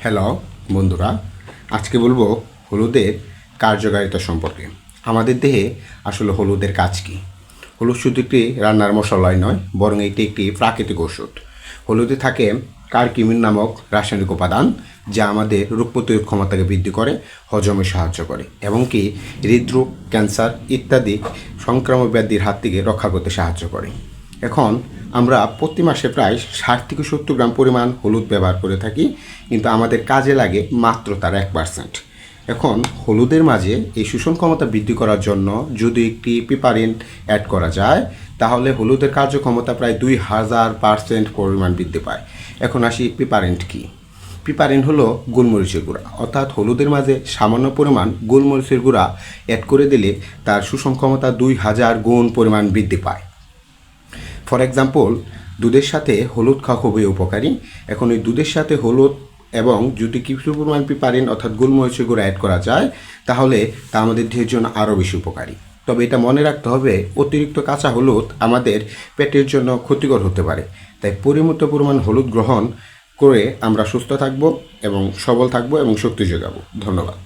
Hello বন্ধুরা, আজকে বলবো হলুদের কার্যকারিতা সম্পর্কে। আমাদের দেহে আসলে হলুদের কাজ কী? হলুদ শুধু একটি রান্নার মশলাই নয়, বরং এটি একটি প্রাকৃতিক ওষুধ। হলুদে থাকে কারকিউমিন নামক রাসায়নিক উপাদান, যা আমাদের রোগ প্রতিরোধ ক্ষমতাকে বৃদ্ধি করে, হজমে সাহায্য করে এবং কি হৃদরোগ, ক্যান্সার ইত্যাদি সংক্রামক ব্যাধির হাত থেকে রক্ষা করতে সাহায্য করে। এখন আমরা প্রতি মাসে প্রায় 60 থেকে 70 গ্রাম পরিমাণ হলুদ ব্যবহার করে থাকি, কিন্তু আমাদের কাজে লাগে মাত্র তার 1%। এখন হলুদের মাঝে এই শোষণ ক্ষমতা বৃদ্ধি করার জন্য যদি একটি পিপারিন অ্যাড করা যায়, তাহলে হলুদের কার্যক্ষমতা প্রায় 2000% পরিমাণ বৃদ্ধি পায়। এখন আসি পিপারেন্ট কী। পিপারিন হলো গোলমরিচের গুঁড়া, অর্থাৎ হলুদের মাঝে সামান্য পরিমাণ গোলমরিচের গুঁড়া অ্যাড করে দিলে তার শোষণ ক্ষমতা 2000 গুণ পরিমাণ বৃদ্ধি পায়। ফর এক্সাম্পল, দুধের সাথে হলুদ খাওয়া খুবই উপকারী। এখন এই দুধের সাথে হলুদ এবং যদি কিছু পরিমাণ পিপারিন অর্থাৎ গোলমরিচের গুঁড়া অ্যাড করা যায়, তাহলে তা আমাদের দেহের জন্য আরও বেশি উপকারী। তবে এটা মনে রাখতে হবে, অতিরিক্ত কাঁচা হলুদ আমাদের পেটের জন্য ক্ষতিকর হতে পারে। তাই পরিমিত পরিমাণ হলুদ গ্রহণ করে আমরা সুস্থ থাকব এবং সবল থাকব এবং শক্তি যোগাবো। ধন্যবাদ।